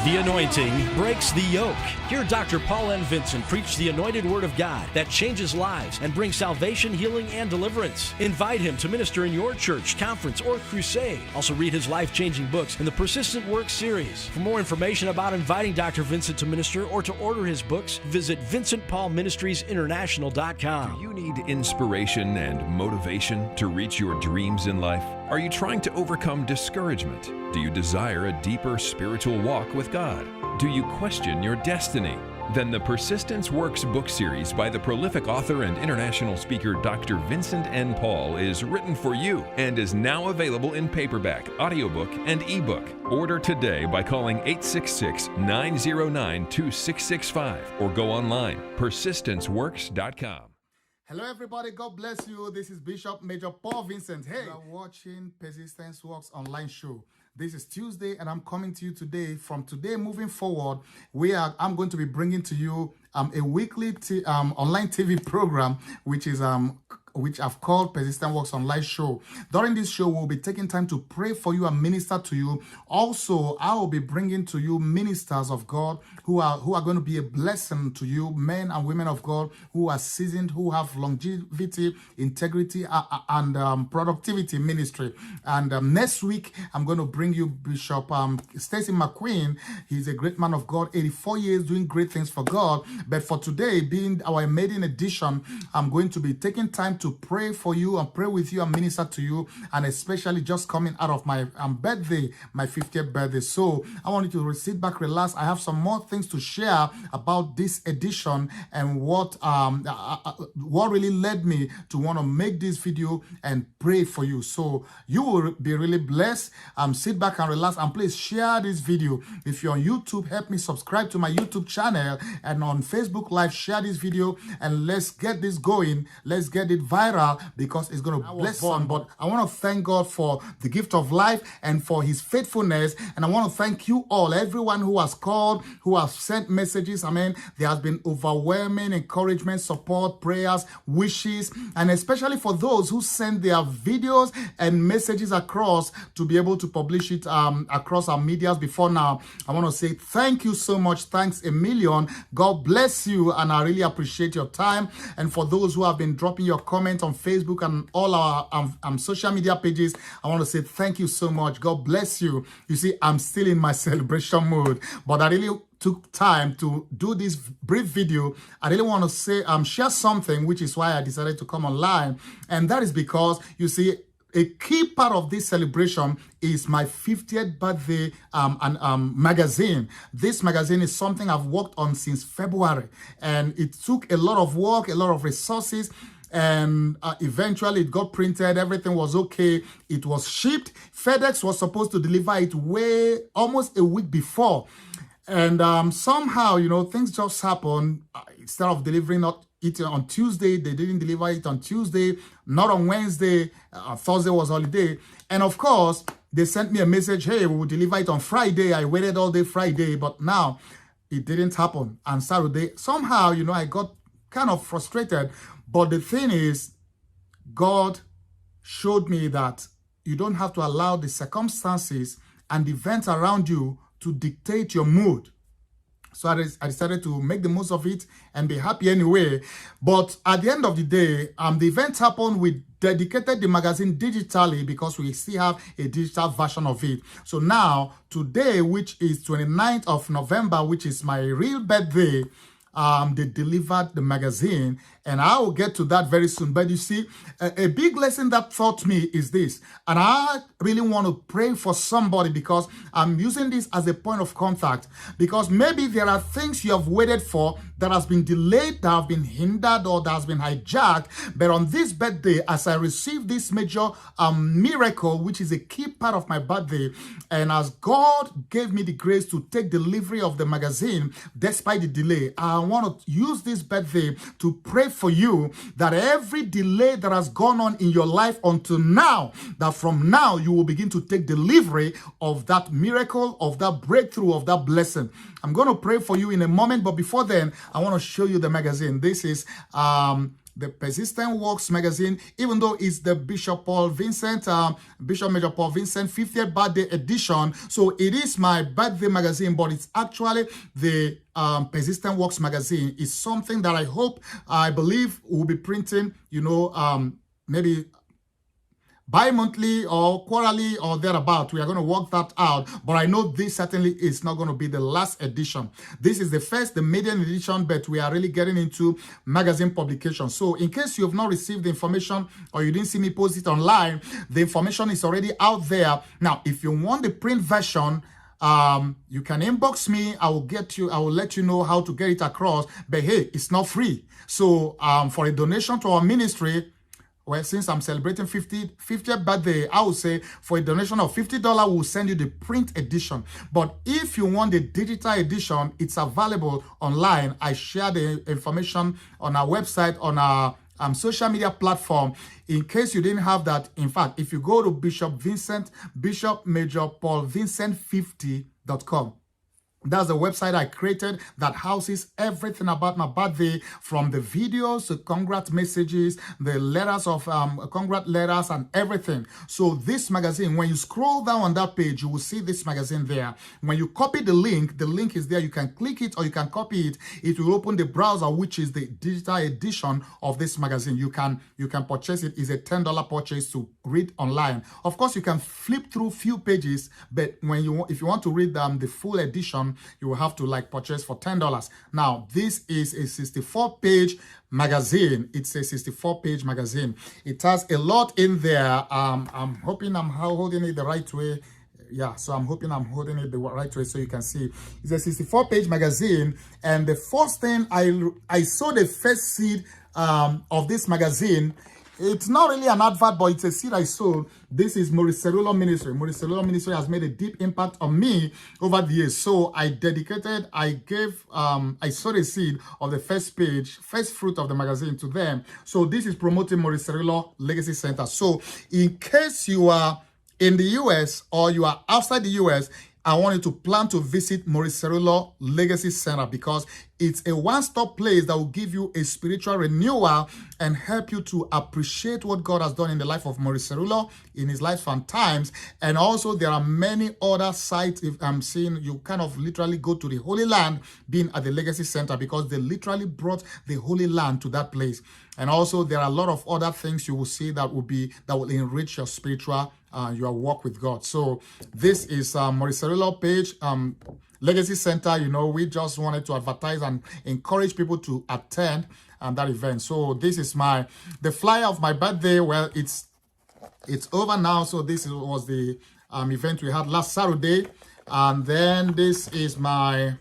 The anointing breaks the yoke. Hear Dr. Paul N. Vincent preach the anointed word of God that changes lives and brings salvation, healing, and deliverance. Invite him to minister in your church, conference, or crusade. Also read his life-changing books in the Persistent Work series. For more information about inviting Dr. Vincent to minister or to order his books, visit VincentPaulMinistriesInternational.com. Do you need inspiration and motivation to reach your dreams in life? Are you trying to overcome discouragement? Do you desire a deeper spiritual walk with God? Do you question your destiny? Then the Persistence Works book series by the prolific author and international speaker Dr. Vincent N. Paul is written for you and is now available in paperback, audiobook, and ebook. Order today by calling 866-909-2665 or go online, persistenceworks.com. Hello everybody, God bless you. This is Bishop Major Paul Vincent. Hey, you are watching Persistence Works online show. This is Tuesday and I'm coming to you today. From today moving forward, I'm going to be bringing to you a weekly online TV program which I've called Persistent Works Online Show. During this show, we'll be taking time to pray for you and minister to you. Also, I will be bringing to you ministers of God who are going to be a blessing to you, men and women of God who are seasoned, who have longevity, integrity, and productivity ministry. And next week, I'm going to bring you Bishop Stacy McQueen. He's a great man of God, 84 years, doing great things for God. But for today, being our maiden edition, I'm going to be taking time to pray for you and pray with you and minister to you, and especially just coming out of my birthday, my 50th birthday. So I want you to sit back, relax. I have some more things to share about this edition and what really led me to want to make this video and pray for you. So you will be really blessed. Sit back and relax, and please share this video. If you're on YouTube, help me subscribe to my YouTube channel, and on Facebook Live, share this video, and let's get this going. Let's get it viral, because it's going to bless someone. But I want to thank God for the gift of life and for his faithfulness. And I want to thank you all, everyone who has called, who has sent messages. Amen. There has been overwhelming encouragement, support, prayers, wishes, and especially for those who send their videos and messages across to be able to publish it across our medias before now. I want to say thank you so much. Thanks a million. God bless you, and I really appreciate your time. And for those who have been dropping your comments on Facebook and all our social media pages, I want to say thank you so much. God bless you. You see, I'm still in my celebration mode, but I really took time to do this brief video. I really want to say, share something, which is why I decided to come online. And that is because, you see, a key part of this celebration is my 50th birthday magazine. This magazine is something I've worked on since February, and it took a lot of work, a lot of resources, and eventually it got printed. Everything was okay. It was shipped. FedEx was supposed to deliver it almost a week before, and somehow, you know, things just happened. Instead of delivering it on Tuesday, they didn't deliver it on Tuesday, not on Wednesday. Thursday was holiday, and of course they sent me a message, hey, we will deliver it on Friday. I waited all day Friday, but now it didn't happen. And Saturday, somehow, you know, I got kind of frustrated. But the thing is, God showed me that you don't have to allow the circumstances and the events around you to dictate your mood. So I decided to make the most of it and be happy anyway. But at the end of the day, the event happened. We dedicated the magazine digitally because we still have a digital version of it. So now, today, which is 29th of November, which is my real birthday, they delivered the magazine, and I will get to that very soon. But you see, a big lesson that taught me is this, and I really want to pray for somebody, because I'm using this as a point of contact, because maybe there are things you have waited for that has been delayed, that have been hindered, or that has been hijacked. But on this birthday, as I received this major miracle, which is a key part of my birthday, and as God gave me the grace to take delivery of the magazine despite the delay, I want to use this birthday to pray for you that every delay that has gone on in your life until now, that from now you will begin to take delivery of that miracle, of that breakthrough, of that blessing. I'm going to pray for you in a moment, but before then, I want to show you the magazine. This is the Persistent Works magazine, even though it's the Bishop Major Paul Vincent 50th birthday edition. So it is my birthday magazine, but it's actually the Persistent Works magazine. Is something that I believe will be printing, maybe bi-monthly or quarterly or thereabout. We are going to work that out, but I know this certainly is not going to be the last edition. This is the maiden edition, but we are really getting into magazine publication. So in case you have not received the information or you didn't see me post it online, the information is already out there. Now, if you want the print version, you can inbox me. I will let you know how to get it across, but hey, it's not free. So for a donation to our ministry, well, since I'm celebrating 50th birthday, I would say for a donation of $50, we'll send you the print edition. But if you want the digital edition, it's available online. I share the information on our website, on our social media platform. In case you didn't have that, in fact, if you go to Bishop Major Paul Vincent 50.com, that's the website I created that houses everything about my birthday, from the videos to congrats messages, the letters of congrats letters and everything. So this magazine, when you scroll down on that page, you will see this magazine there. When you copy the link is there. You can click it or you can copy it. It will open the browser, which is the digital edition of this magazine. You can purchase it. It's a $10 purchase to read online. Of course, you can flip through few pages, but if you want to read the full edition, you will have to purchase for $10. Now, this is a 64-page magazine. It's a 64-page magazine. It has a lot in there. I'm hoping I'm holding it the right way. Yeah, so I'm hoping I'm holding it the right way so you can see. It's a 64-page magazine, and the first thing I saw the first seed of this magazine. It's not really an advert, but it's a seed I sowed. This is Maurice Cerullo Ministry. Maurice Cerullo Ministry has made a deep impact on me over the years. So I sowed a seed of the first fruit of the magazine to them. So this is promoting Maurice Cerullo Legacy Center. So in case you are in the US or you are outside the US, I want you to plan to visit Maurice Cerullo Legacy Center, because it's a one-stop place that will give you a spiritual renewal and help you to appreciate what God has done in the life of Maurice Cerullo in his life and times. And also there are many other sites. If I'm seeing, you kind of literally go to the Holy Land being at the Legacy Center, because they literally brought the Holy Land to that place. And also there are a lot of other things you will see that will enrich your spiritual your walk with God. So this is Maurice Cerullo page, Legacy Center. We just wanted to advertise and encourage people to attend that event. So this is the flyer of my birthday. Well, it's over now. So this was the event we had last Saturday, and then this is my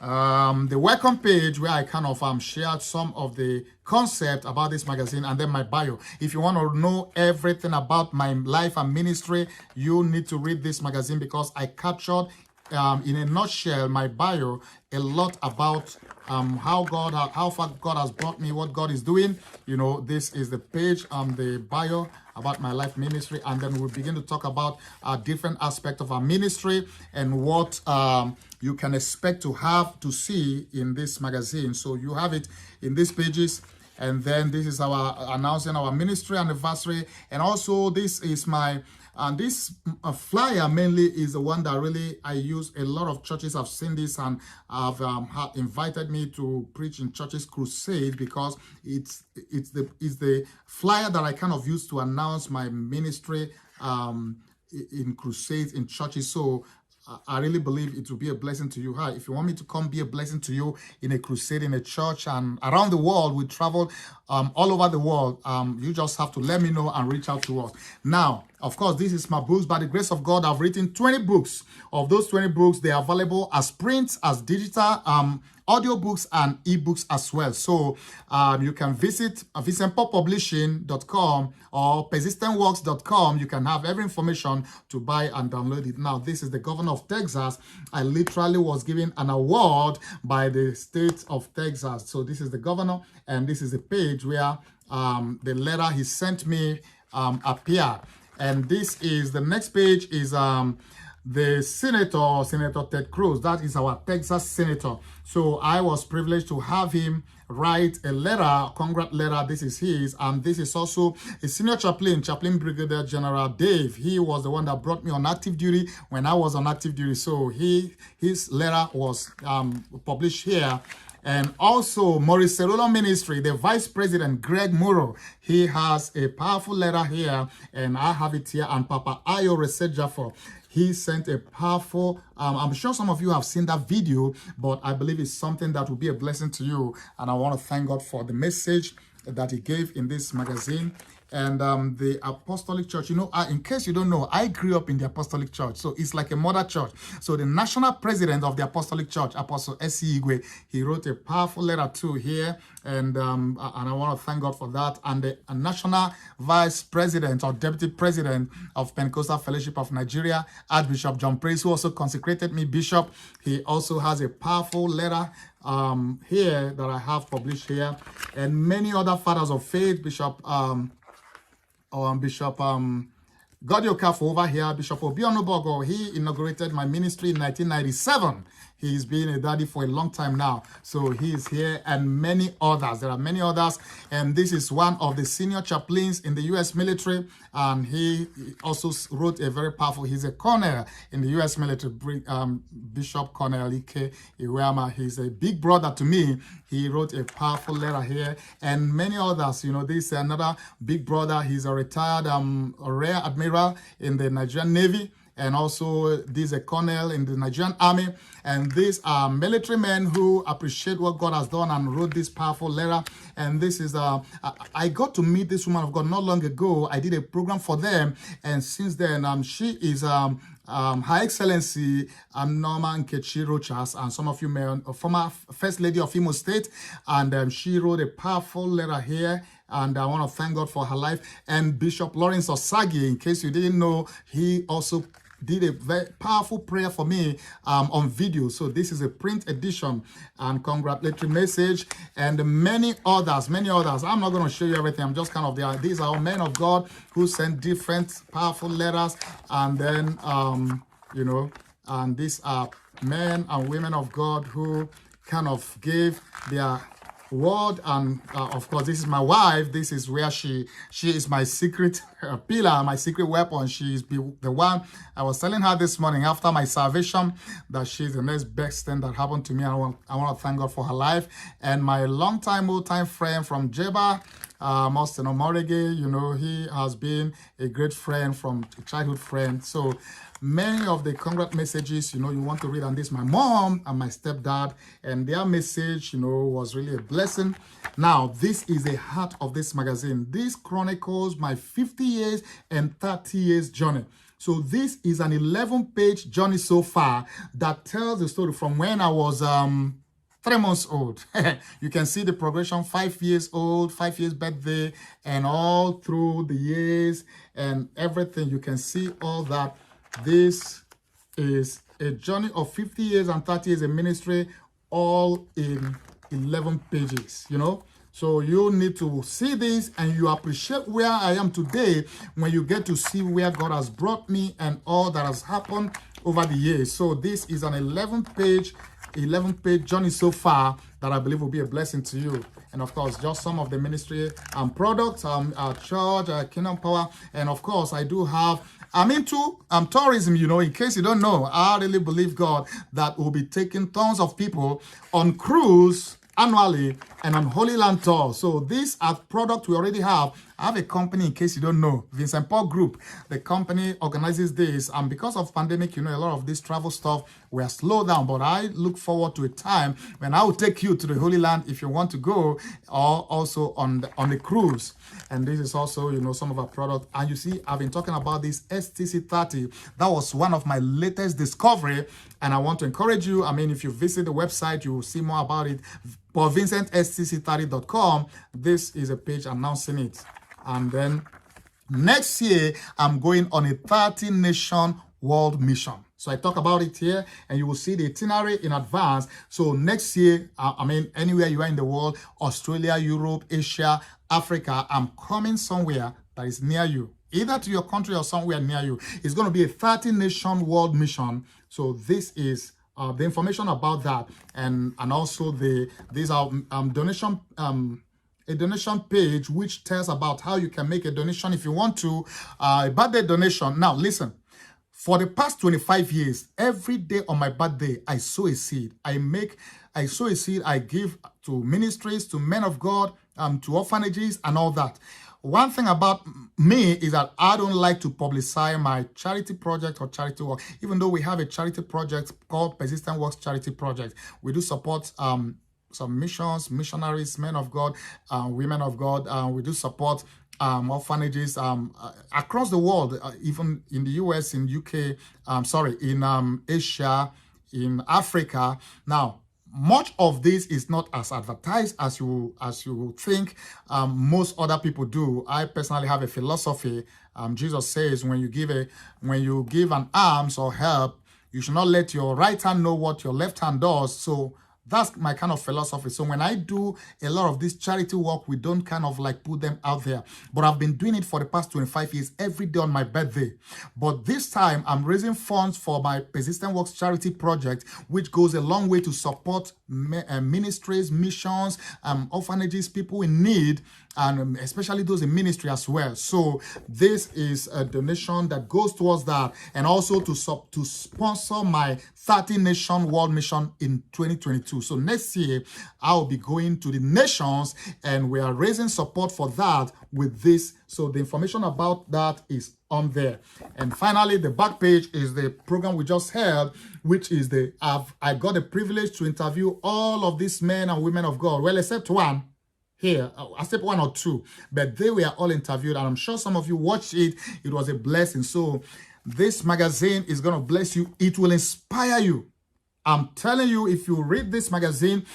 the welcome page, where I kind of shared some of the concept about this magazine, and then my bio. If you want to know everything about my life and ministry, you need to read this magazine, because I captured in a nutshell, my bio, a lot about how far God has brought me, what God is doing. This is the page, the bio about my life ministry, and then we'll begin to talk about different aspects of our ministry and what you can expect to see in this magazine. So you have it in these pages. And then this is our announcing our ministry anniversary. And also this is my this flyer mainly is the one that really I use. A lot of churches have seen this and have invited me to preach in churches crusade, because it's the flyer that I kind of use to announce my ministry in crusades in churches. So I really believe it will be a blessing to you. If you want me to come be a blessing to you in a crusade, in a church, and around the world, we travel all over the world. You just have to let me know and reach out to us. Now, of course, this is my books. By the grace of God, I've written 20 books. Of those 20 books, they are available as print, as digital, audiobooks, and ebooks as well. So you can visit vincentpaulpublishing.com or persistentworks.com. You can have every information to buy and download it. Now, this is the governor of Texas. I literally was given an award by the state of Texas. So this is the governor, and this is the page where the letter he sent me appeared. And this is the next page is the Senator Ted Cruz. That is our Texas senator. So I was privileged to have him write a letter, congrats letter. This is his, and this is also a senior chaplain Brigadier General Dave. He was the one that brought me on active duty when I was on active duty. So his letter was published here. And also Maurice Cerullo Ministry, the Vice President Greg Muro, he has a powerful letter here, and I have it here. And Papa Ayo Resejafo, he sent a powerful, I'm sure some of you have seen that video, but I believe it's something that will be a blessing to you. And I want to thank God for the message that he gave in this magazine. And the Apostolic Church, you know, in case you don't know, I grew up in the Apostolic Church. So it's like a mother church. So the national president of the Apostolic Church, Apostle S.C. Igwe, he wrote a powerful letter too here. And I want to thank God for that. And the national vice president or deputy president of Pentecostal Fellowship of Nigeria, Archbishop John Praise, who also consecrated me bishop, he also has a powerful letter here that I have published here. And many other fathers of faith, Bishop Godioka over here, Bishop Obionobogo, he inaugurated my ministry in 1997. He's been a daddy for a long time now. So he is here, and many others. There are many others. And this is one of the senior chaplains in the U.S. military. And he also wrote a very powerful, he's a colonel in the U.S. military, Bishop Colonel Ike Iweama. He's a big brother to me. He wrote a powerful letter here. And many others, you know, this is another big brother. He's a retired Rear Admiral in the Nigerian Navy. And also, this is a colonel in the Nigerian Army. And these are military men who appreciate what God has done and wrote this powerful letter. And this is, I got to meet this woman of God not long ago. I did a program for them. And since then, she is Her Excellency Norma Nkechi Rochas, and some of you may, former First Lady of Imo State. And she wrote a powerful letter here. And I want to thank God for her life. And Bishop Lawrence Osagi, in case you didn't know, he also did a very powerful prayer for me on video. So this is a print edition and congratulatory message, and many others. I'm not going to show you everything. I'm just kind of there. These are all men of God who sent different powerful letters. And then, you know, and these are men and women of God who kind of gave their word. And of course, this is my wife. This is where she is my secret pillar, my secret weapon. She is the one. I was telling her this morning after my salvation that she's the next best thing that happened to me. I want to thank God for her life. And my old time friend from Jeba, Austin Omorege, you know, he has been a great friend from a childhood friend. So many of the congrats messages, you know, you want to read on this, my mom and my stepdad, and their message, you know, was really a blessing. Now, this is the heart of this magazine. This chronicles my 50 years and 30 years journey. So this is an 11-page journey so far that tells the story from when I was 3 months old. You can see the progression, 5 years old, 5 years birthday, and all through the years and everything. You can see all that. This is a journey of 50 years and 30 years in ministry, all in 11 pages, you know. So you need to see this, and you appreciate where I am today when you get to see where God has brought me and all that has happened over the years. So this is an 11-page journey so far that I believe will be a blessing to you. And of course, just some of the ministry products, our church, Kingdom Power. And of course, I do have, I'm into tourism, you know, in case you don't know. I really believe God that will be taking tons of people on cruise annually and on Holy Land Tour. So these are products we already have. I have a company, in case you don't know, Vincent Paul Group. The company organizes this, and because of pandemic, you know, a lot of this travel stuff were slowed down. But I look forward to a time when I will take you to the Holy Land if you want to go, or also on the cruise. And this is also, you know, some of our products. And you see, I've been talking about this STC30. That was one of my latest discovery, and I want to encourage you. I mean, if you visit the website, you will see more about it. PaulVincentSTC30.com. This is a page announcing it. And then next year, I'm going on a 30-nation world mission. So I talk about it here, and you will see the itinerary in advance. So next year, I mean, anywhere you are in the world, Australia, Europe, Asia, Africa, I'm coming somewhere that is near you. either to your country or somewhere near you. It's going to be a 30-nation world mission. So this is the information about that, and also these are donation a donation page which tells about how you can make a donation if you want to, a birthday donation. Now listen, for the past 25 years, every day on my birthday, I sow a seed. I sow a seed, I give to ministries, to men of God, to orphanages and all that. One thing about me is that I don't like to publicize my charity project or charity work, even though we have a charity project called Persistent Works Charity Project. We do support some missions, missionaries, men of God, women of God. We do support orphanages across the world, even in the US, in UK, in Asia, in Africa. Now, much of this is not as advertised as you think most other people do. I personally have a philosophy. Jesus says when you give an alms or help, you should not let your right hand know what your left hand does. So that's my kind of philosophy. So when I do a lot of this charity work, we don't kind of like put them out there. But I've been doing it for the past 25 years, every day on my birthday. But this time, I'm raising funds for my Persistent Works Charity Project, which goes a long way to support ministries, missions, orphanages, people in need, and especially those in ministry as well. So this is a donation that goes towards that, and also to sponsor my 30-nation world mission in 2022. So next year, I'll be going to the nations, and we are raising support for that with this. So the information about that is on there. And finally, the back page is the program we just held, which is I got the privilege to interview all of these men and women of God. Well, except one here, except one or two, but they were all interviewed, and I'm sure some of you watched it. It was a blessing. So this magazine is going to bless you. It will inspire you. I'm telling you, if you read this magazine,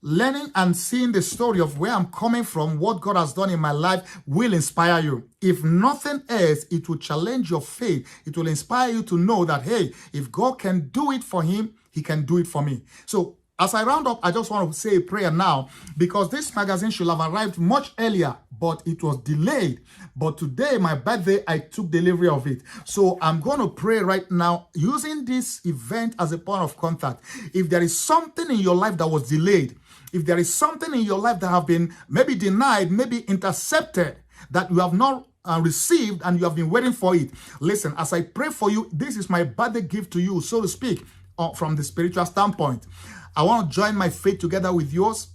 learning and seeing the story of where I'm coming from, what God has done in my life will inspire you. If nothing else, it will challenge your faith. It will inspire you to know that, hey, if God can do it for him, he can do it for me. So as I round up, I just want to say a prayer now, because this magazine should have arrived much earlier, but it was delayed. But today, my birthday, I took delivery of it. So I'm going to pray right now, using this event as a point of contact. If there is something in your life that was delayed, if there is something in your life that have been maybe denied, maybe intercepted, that you have not received and you have been waiting for it, listen, as I pray for you, this is my birthday gift to you, so to speak, from the spiritual standpoint. I want to join my faith together with yours.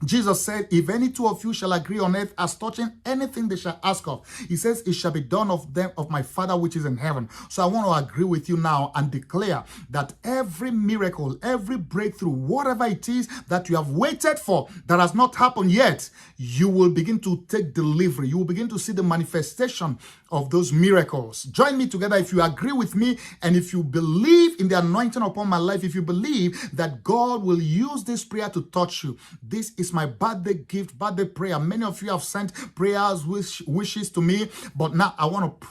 Jesus said, if any two of you shall agree on earth as touching anything they shall ask of, he says, it shall be done of them, of my Father which is in heaven. So I want to agree with you now and declare that every miracle, every breakthrough, whatever it is that you have waited for that has not happened yet, you will begin to take delivery. You will begin to see the manifestation of those miracles. Join me together if you agree with me, and if you believe in the anointing upon my life, if you believe that God will use this prayer to touch you. This is my birthday gift, birthday prayer. Many of you have sent prayers, wishes to me, but now I want to pray